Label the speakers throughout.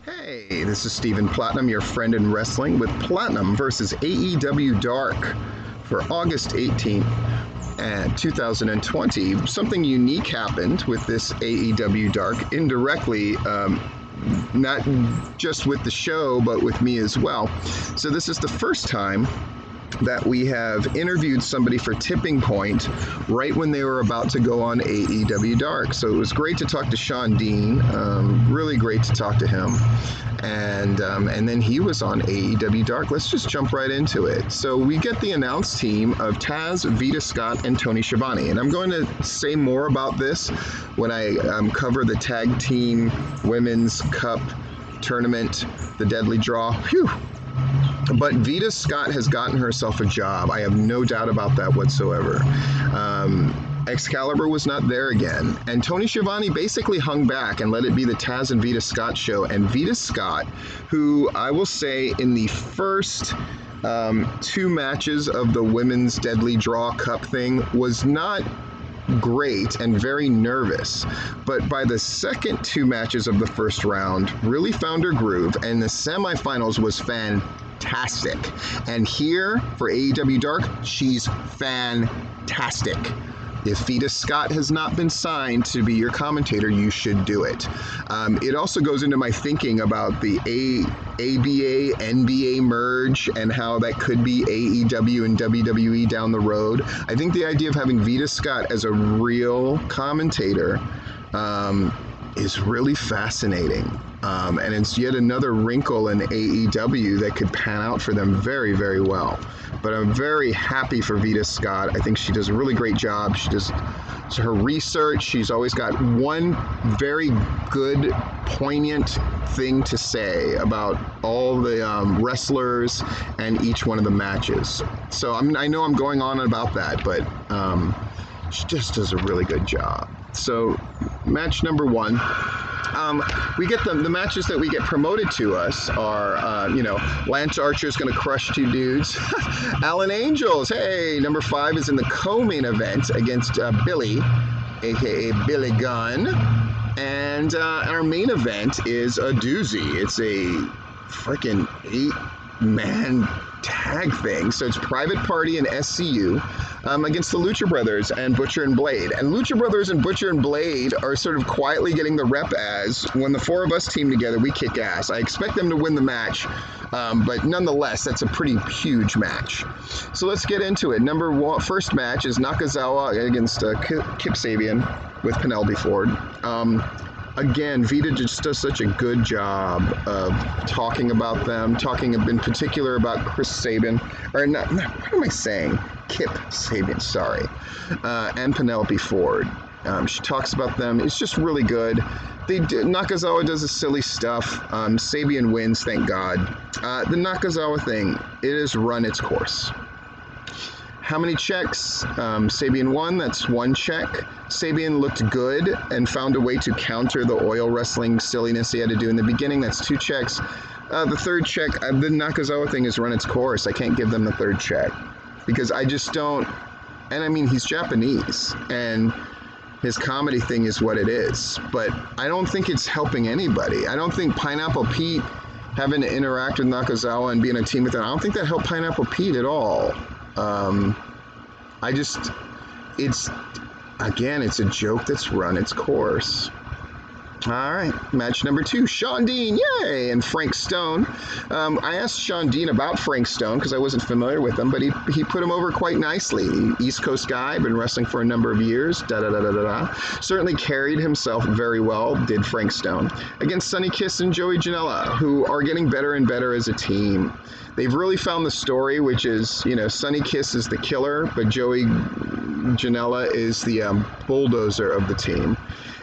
Speaker 1: Hey, this is Stephen Platinum, your friend in wrestling, with Platinum versus AEW Dark for August 18th, 2020. Something unique happened with this AEW Dark, indirectly, not just with the show, but with me as well. So this is the first time that we have interviewed somebody for Tipping Point right when they were about to go on AEW Dark. So it was great to talk to Shawn Dean, really great to talk to him. And then he was on AEW Dark. Let's just jump right into it. So we get the announce team of Taz, Vida Scott, and Tony Schiavone. And I'm going to say more about this when I cover the Tag Team Women's Cup Tournament, the Deadly Draw. Whew. But Vida Scott has gotten herself a job. I have no doubt about that whatsoever. Excalibur was not there again. And Tony Schiavone basically hung back and let it be the Taz and Vida Scott show. And Vida Scott, who I will say in the first two matches of the Women's Deadly Draw Cup thing was not great and very nervous, but by the second two matches of the first round really found her groove, and the semifinals was fantastic. And here for AEW Dark, she's fantastic. If Vida Scott has not been signed to be your commentator, you should do it. It also goes into my thinking about the ABA, NBA merge and how that could be AEW and WWE down the road. I think the idea of having Vida Scott as a real commentator is really fascinating. And it's yet another wrinkle in AEW that could pan out for them very, very well. But I'm very happy for Vida Scott. I think she does a really great job. She does her research. She's always got one very good, poignant thing to say about all the wrestlers and each one of the matches. So I know I'm going on about that, but she just does a really good job. So match number one. We get the matches that we get promoted to us are, Lance Archer's going to crush two dudes. Alan Angels, hey, number 5 is in the co-main event against Billy, aka Billy Gunn. And our main event is a doozy. It's a freaking 8-man tag thing. So it's Private Party and SCU against the Lucha Brothers and Butcher and Blade. And Lucha Brothers and Butcher and Blade are sort of quietly getting the rep as when the four of us team together, we kick ass. I expect them to win the match, but nonetheless, that's a pretty huge match. So let's get into it. First match is Nakazawa against Kip Sabian with Penelope Ford. Again, Vida just does such a good job of talking about them, talking in particular about Chris Sabin, or not, what am I saying? Kip Sabian, sorry, and Penelope Ford. She talks about them. It's just really good. Nakazawa does the silly stuff. Sabian wins, thank God. The Nakazawa thing, it has run its course. How many checks? Sabian won, that's 1 check. Sabian looked good and found a way to counter the oil wrestling silliness he had to do in the beginning, that's 2 checks. The third check, the Nakazawa thing has run its course. I can't give them the third check because I just don't, and I mean, he's Japanese and his comedy thing is what it is, but I don't think it's helping anybody. I don't think Pineapple Pete having to interact with Nakazawa and being a team with him, I don't think that helped Pineapple Pete at all. It's a joke that's run its course. All right, match number 2, Shawn Dean, yay, and Frank Stone. I asked Shawn Dean about Frank Stone because I wasn't familiar with him, but he put him over quite nicely. East Coast guy, been wrestling for a number of years, Certainly carried himself very well, did Frank Stone. Against Sonny Kiss and Joey Janela, who are getting better and better as a team. They've really found the story, which is, Sonny Kiss is the killer, but Joey Janela is the bulldozer of the team.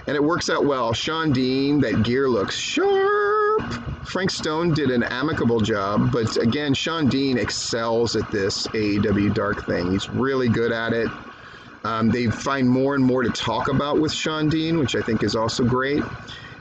Speaker 1: And it works out well. Shawn Dean, that gear looks sharp. Frank Stone did an amicable job, but again, Shawn Dean excels at this AEW Dark thing. He's really good at it. They find more and more to talk about with Shawn Dean, which I think is also great.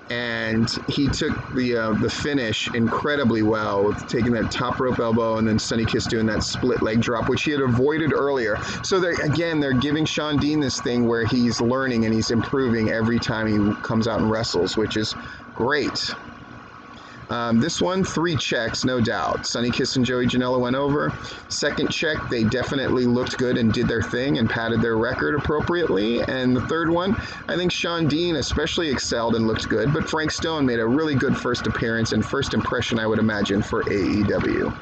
Speaker 1: And he took the finish incredibly well with taking that top rope elbow and then Sonny Kiss doing that split leg drop, which he had avoided earlier. So they're giving Shawn Dean this thing where he's learning and he's improving every time he comes out and wrestles, which is great. This one, 3 checks, no doubt. Sonny Kiss and Joey Janela went over. Second check, they definitely looked good and did their thing and padded their record appropriately. And the third one, I think Shawn Dean especially excelled and looked good, but Frank Stone made a really good first appearance and first impression, I would imagine, for AEW.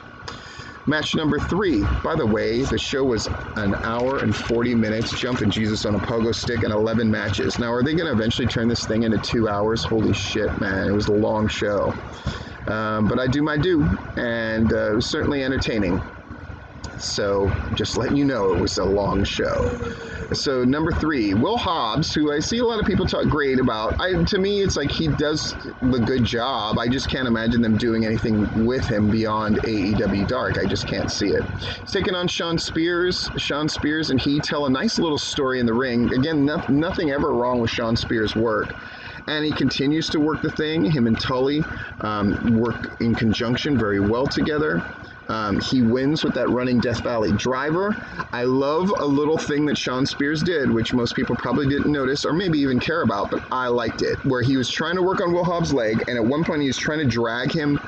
Speaker 1: Match number 3. By the way, the show was an hour and 40 minutes, jumping Jesus on a pogo stick, and 11 matches. Now, are they going to eventually turn this thing into 2 hours? Holy shit, man. It was a long show. But I do my due, and it was certainly entertaining. So, just letting you know, it was a long show. So, number 3, Will Hobbs, who I see a lot of people talk great about. To me, it's like he does the good job. I just can't imagine them doing anything with him beyond AEW Dark. I just can't see it. He's taking on Shawn Spears. Shawn Spears and he tell a nice little story in the ring. Again, nothing ever wrong with Shawn Spears' work. And he continues to work the thing. Him and Tully work in conjunction very well together. He wins with that running Death Valley driver. I love a little thing that Shawn Spears did, which most people probably didn't notice or maybe even care about, but I liked it, where he was trying to work on Will Hobbs' leg, and at one point he was trying to drag him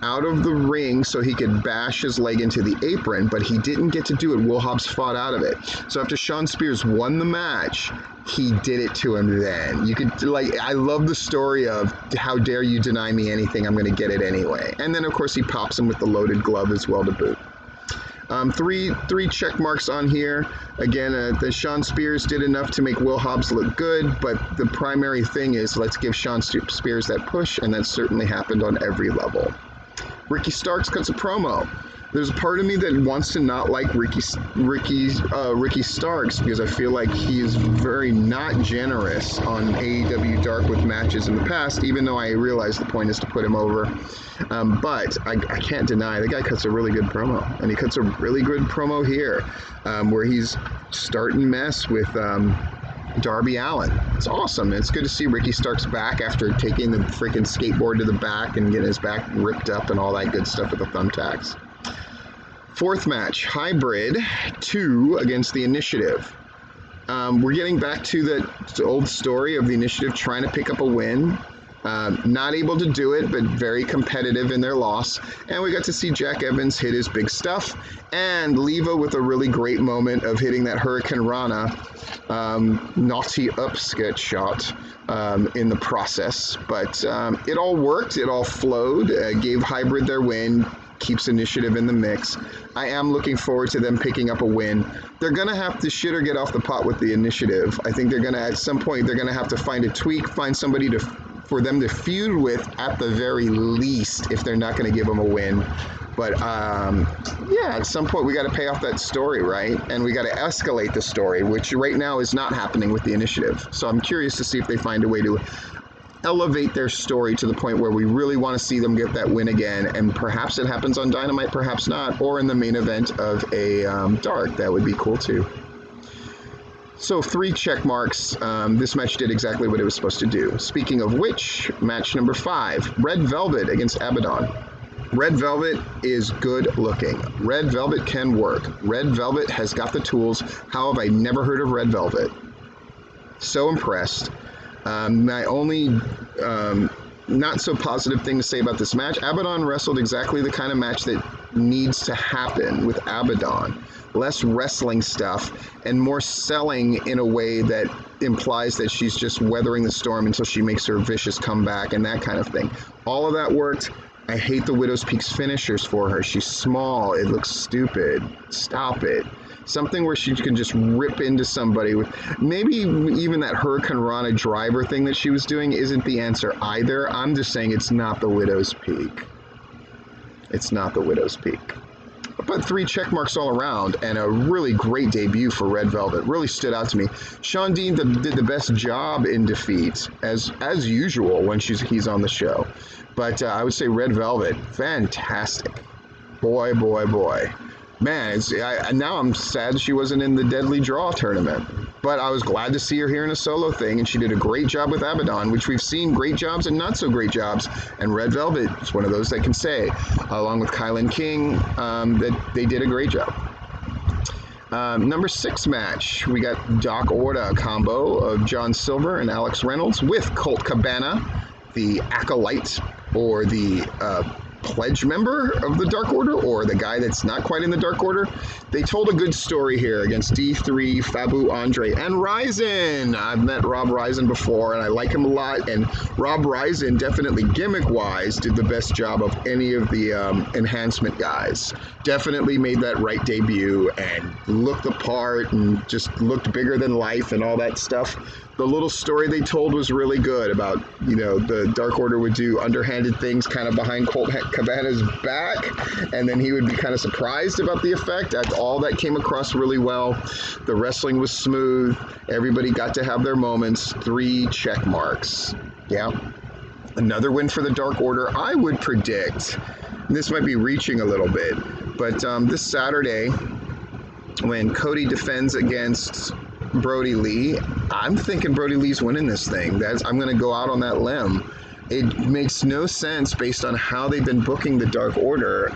Speaker 1: out of the ring so he could bash his leg into the apron, but he didn't get to do it. Will Hobbs fought out of it. So after Shawn Spears won the match, he did it to him then. You could, I love the story of how dare you deny me anything, I'm going to get it anyway. And then, of course, he pops him with the loaded glove as well to boot. Three check marks on here. Again, the Shawn Spears did enough to make Will Hobbs look good, but the primary thing is let's give Shawn Spears that push, and that certainly happened on every level. Ricky Starks cuts a promo. There's a part of me that wants to not like Ricky Starks because I feel like he is very not generous on AEW Dark with matches in the past, even though I realize the point is to put him over. But I can't deny the guy cuts a really good promo, and he cuts a really good promo here where he's starting mess with Darby Allin. It's awesome. It's good to see Ricky Starks back after taking the freaking skateboard to the back and getting his back ripped up and all that good stuff with the thumbtacks. Fourth match, Hybrid 2 against the Initiative. We're getting back to the old story of the Initiative trying to pick up a win. Not able to do it, but very competitive in their loss. And we got to see Jack Evans hit his big stuff, and Leva with a really great moment of hitting that Hurricane Rana naughty upskirt shot in the process. But it all worked, it all flowed, gave Hybrid their win, keeps Initiative in the mix. I am looking forward to them picking up a win. They're going to have to shit or get off the pot with the Initiative. I think they're going to, at some point, they're going to have to find a tweak, find somebody for them to feud with at the very least if they're not going to give them a win. But yeah, at some point we got to pay off that story, right? And we got to escalate the story, which right now is not happening with the Initiative. So I'm curious to see if they find a way to elevate their story to the point where we really want to see them get that win again, and perhaps it happens on Dynamite, perhaps not, or in the main event of a Dark. That would be cool too. So 3 check marks. This match did exactly what it was supposed to do. Speaking of which, match number 5, Red Velvet against Abaddon. Red Velvet is good looking. Red Velvet can work. Red Velvet has got the tools. How have I never heard of Red Velvet? So impressed. My only not so positive thing to say about this match, Abaddon wrestled exactly the kind of match that needs to happen with Abaddon. Less wrestling stuff and more selling in a way that implies that she's just weathering the storm until she makes her vicious comeback and that kind of thing. All of that worked. I hate the Widow's Peak's finishers for her. She's small. It looks stupid. Stop it. Something where she can just rip into somebody with maybe even that Hurricane Rana driver thing that she was doing isn't the answer either. I'm just saying it's not the Widow's Peak. It's not the Widow's Peak. But 3 check marks all around and a really great debut for Red Velvet. Really stood out to me. Shawn Dean did the best job in defeat as usual when he's on the show. But I would say Red Velvet, fantastic. Boy, boy, boy. Man, now I'm sad she wasn't in the Deadly Draw tournament. But I was glad to see her here in a solo thing, and she did a great job with Abaddon, which we've seen great jobs and not so great jobs. And Red Velvet is one of those that can say, along with Kylan King, that they did a great job. Number 6 match, we got Doc Orta combo of John Silver and Alex Reynolds with Colt Cabana, the Acolyte, or the pledge member of the Dark Order, or the guy that's not quite in the Dark Order. They told a good story here against D3, Fabu, Andre, and Ryzen. I've met Rob Ryzen before, and I like him a lot, and Rob Ryzen definitely gimmick-wise did the best job of any of the enhancement guys. Definitely made that right debut and looked the part and just looked bigger than life and all that stuff. The little story they told was really good about, the Dark Order would do underhanded things kind of behind Colt Cabana's back, and then he would be kind of surprised about the effect. All that came across really well. The wrestling was smooth. Everybody got to have their moments. 3 check marks. Yeah. Another win for the Dark Order. I would predict, this might be reaching a little bit, but this Saturday, when Cody defends against Brody Lee, I'm thinking Brody Lee's winning this thing. I'm going to go out on that limb. It makes no sense based on how they've been booking the Dark Order.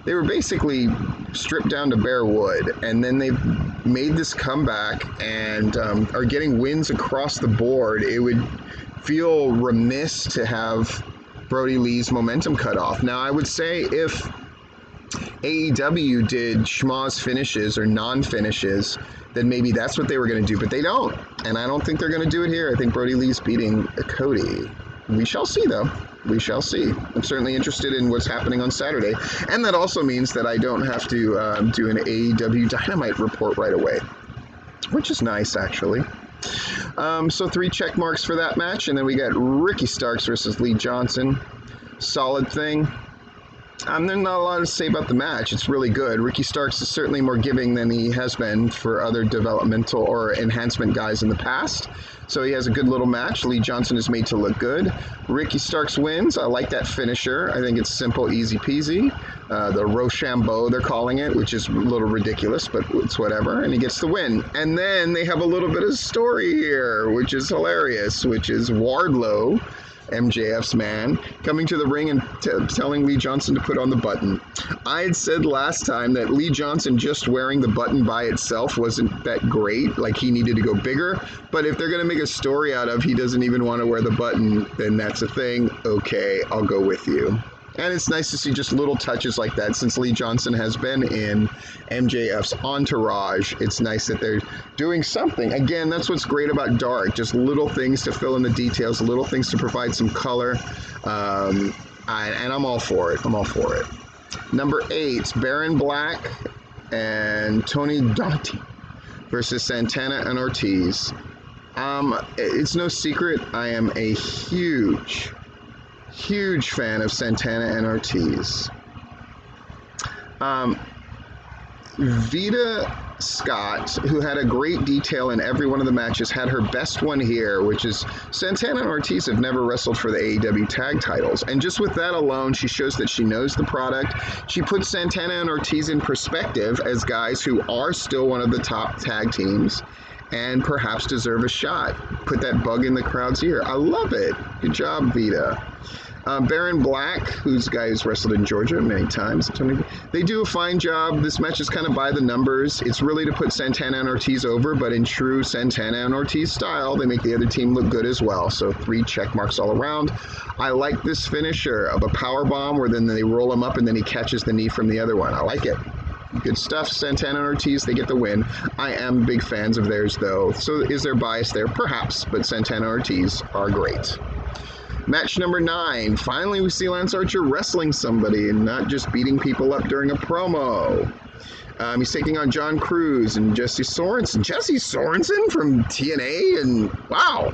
Speaker 1: They were basically stripped down to bare wood, and then they've made this comeback and are getting wins across the board. It would feel remiss to have Brody Lee's momentum cut off. Now, I would say if AEW did schmoz finishes or non-finishes, then maybe that's what they were going to do, but they don't. And I don't think they're going to do it here. I think Brody Lee's beating Cody. We shall see, though. We shall see. I'm certainly interested in what's happening on Saturday. And that also means that I don't have to do an AEW Dynamite report right away, which is nice, actually. So 3 check marks for that match. And then we got Ricky Starks versus Lee Johnson. Solid thing. There's not a lot to say about the match. It's really good. Ricky Starks is certainly more giving than he has been for other developmental or enhancement guys in the past. So he has a good little match. Lee Johnson is made to look good. Ricky Starks wins. I like that finisher. I think it's simple, easy peasy. The Rochambeau, they're calling it, which is a little ridiculous, but it's whatever. And he gets the win. And then they have a little bit of story here, which is hilarious, which is Wardlow, MJF's man, coming to the ring and telling Lee Johnson to put on the button. I had said last time that Lee Johnson just wearing the button by itself wasn't that great, like he needed to go bigger, but if they're going to make a story out of he doesn't even want to wear the button, then that's a thing. Okay, I'll go with you. And it's nice to see just little touches like that since Lee Johnson has been in MJF's entourage. It's nice that they're doing something. Again, that's what's great about Dark. Just little things to fill in the details, little things to provide some color. And I'm all for it. I'm all for it. Number 8, Baron Black and Tony Dante versus Santana and Ortiz. It's no secret I am a huge fan of Santana and Ortiz. Vida Scott, who had a great detail in every one of the matches, had her best one here, which is Santana and Ortiz have never wrestled for the AEW tag titles. And just with that alone, she shows that she knows the product. She puts Santana and Ortiz in perspective as guys who are still one of the top tag teams and perhaps deserve a shot. Put that bug in the crowd's ear. I love it. Good job, Vida. Baron Black, who's a guy who's wrestled in Georgia many times, they do a fine job. This match is kind of by the numbers. It's really to put Santana and Ortiz over, but in true Santana and Ortiz style, they make the other team look good as well. So 3 check marks all around. I like this finisher of a power bomb where then they roll him up and then he catches the knee from the other one. I like it. Good stuff. Santana and Ortiz, they get the win. I am big fans of theirs, though. So is there bias there? Perhaps, but Santana and Ortiz are great. Match number 9. Finally, we see Lance Archer wrestling somebody and not just beating people up during a promo. He's taking on John Cruz and Jesse Sorensen. Jesse Sorensen from TNA, and wow.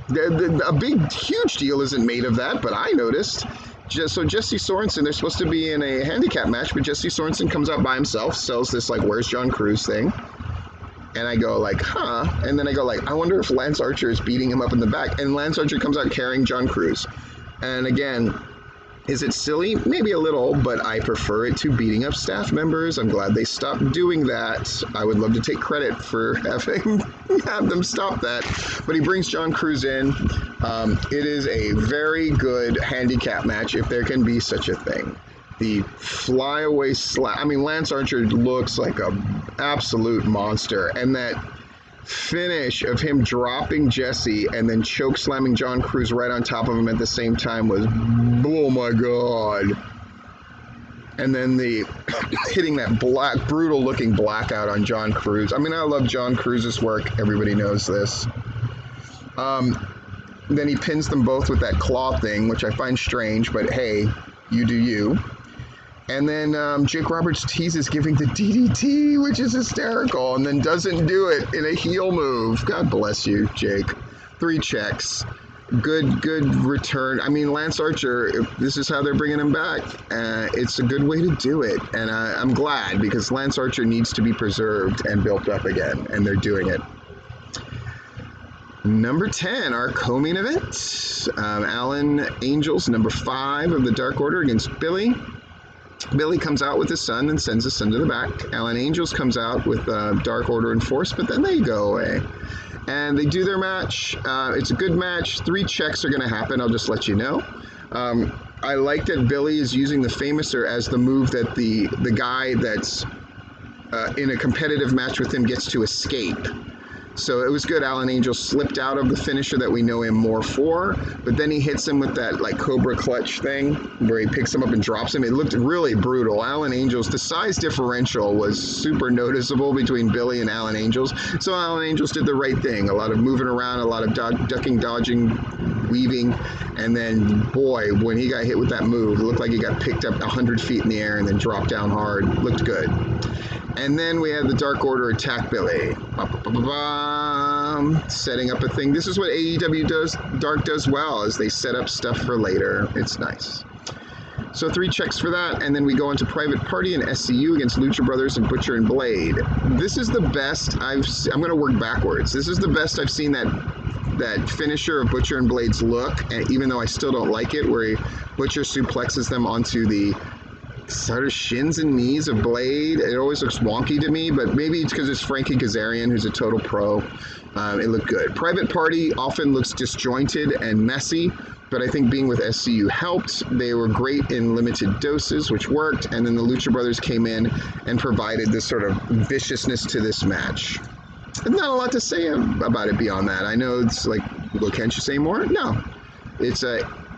Speaker 1: A big, huge deal isn't made of that, but I noticed. So Jesse Sorensen, they're supposed to be in a handicap match, but Jesse Sorensen comes out by himself, sells this, like, where's John Cruz thing. And I go like, huh? And then I go like, I wonder if Lance Archer is beating him up in the back. And Lance Archer comes out carrying John Cruz. And again, is it silly? Maybe a little, but I prefer it to beating up staff members. I'm glad they stopped doing that. I would love to take credit for having have them stop that. But he brings John Cruz in. It is a very good handicap match, if there can be such a thing. The flyaway slap. I mean, Lance Archer looks like an absolute monster. And that finish of him dropping Jesse and then choke slamming John Cruz right on top of him at the same time was, oh my God. And then the hitting that brutal looking blackout on John Cruz. I mean, I love John Cruz's work. Everybody knows this. Then he pins them both with that claw thing, which I find strange, but hey, you do you. And then Jake Roberts teases giving the DDT, which is hysterical, and then doesn't do it in a heel move. God bless you, Jake. 3 checks. Good return. I mean, Lance Archer, if this is how they're bringing him back, it's a good way to do it. And I'm glad, because Lance Archer needs to be preserved and built up again, and they're doing it. Number 10, our co-main event. Alan Angels, number 5 of the Dark Order against Billy. Billy comes out with his son and sends his son to the back. Alan Angels comes out with Dark Order in force, but then they go away. And they do their match. It's a good match. 3 checks are going to happen, I'll just let you know. I like that Billy is using the Famouser as the move that the guy that's in a competitive match with him gets to escape. So it was good. Alan Angel slipped out of the finisher that we know him more for, but then he hits him with that like Cobra clutch thing where he picks him up and drops him. It looked really brutal. Alan Angels, the size differential was super noticeable between Billy and Alan Angels. So Alan Angels did the right thing. A lot of moving around, a lot of ducking, dodging, weaving, and then boy, when he got hit with that move, it looked like he got picked up 100 feet in the air and then dropped down hard. Looked good. And then we had the Dark Order attack Billy. Setting up a thing. This is what AEW Dark does well, is they set up stuff for later. It's nice. So 3 checks for that, and then we go into Private Party and SCU against Lucha Brothers and Butcher and Blade. This is the best I'm going to work backwards. This is the best I've seen that finisher of Butcher and Blade's look, and even though I still don't like it, where Butcher suplexes them onto the sort of shins and knees of Blade. It always looks wonky to me, but maybe it's because it's Frankie Kazarian, who's a total pro. It looked good. Private Party often looks disjointed and messy, but I think being with SCU helped. They were great in limited doses, which worked, and then the Lucha Brothers came in and provided this sort of viciousness to this match. There's not a lot to say about it beyond that. I know it's like, well, can't you say more? No. It's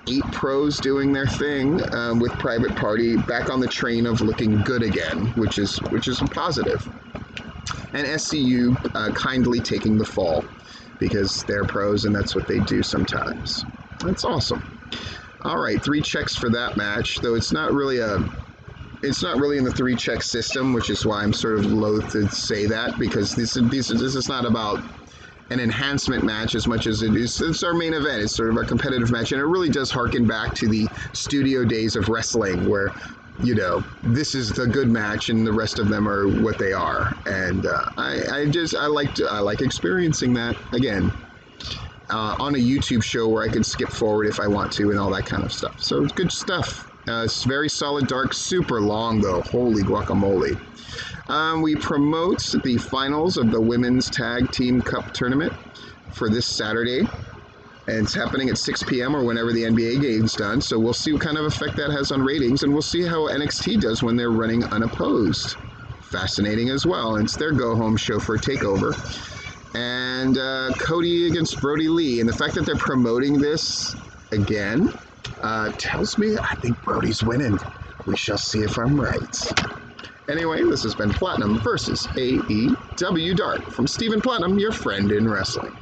Speaker 1: 8 pros doing their thing with Private Party back on the train of looking good again, which is a positive. And SCU kindly taking the fall because they're pros and that's what they do sometimes. That's awesome. All right, 3 checks for that match, though it's not really in the 3 check system, which is why I'm sort of loath to say that, because this is not about an enhancement match as much as it's our main event. It's sort of our competitive match, and it really does harken back to the studio days of wrestling where, you know, this is the good match and the rest of them are what they are. And I like experiencing that again on a YouTube show where I can skip forward if I want to and all that kind of stuff. So it's good stuff. It's very solid Dark, super long though. Holy guacamole. We promote the finals of the Women's Tag Team Cup Tournament for this Saturday. And it's happening at 6 p.m. or whenever the NBA game's done. So we'll see what kind of effect that has on ratings. And we'll see how NXT does when they're running unopposed. Fascinating as well. And it's their go-home show for a takeover. And Cody against Brody Lee. And the fact that they're promoting this again tells me I think Brody's winning. We shall see if I'm right. Anyway, this has been Platinum versus AEW Dark from Stephen Platinum, your friend in wrestling.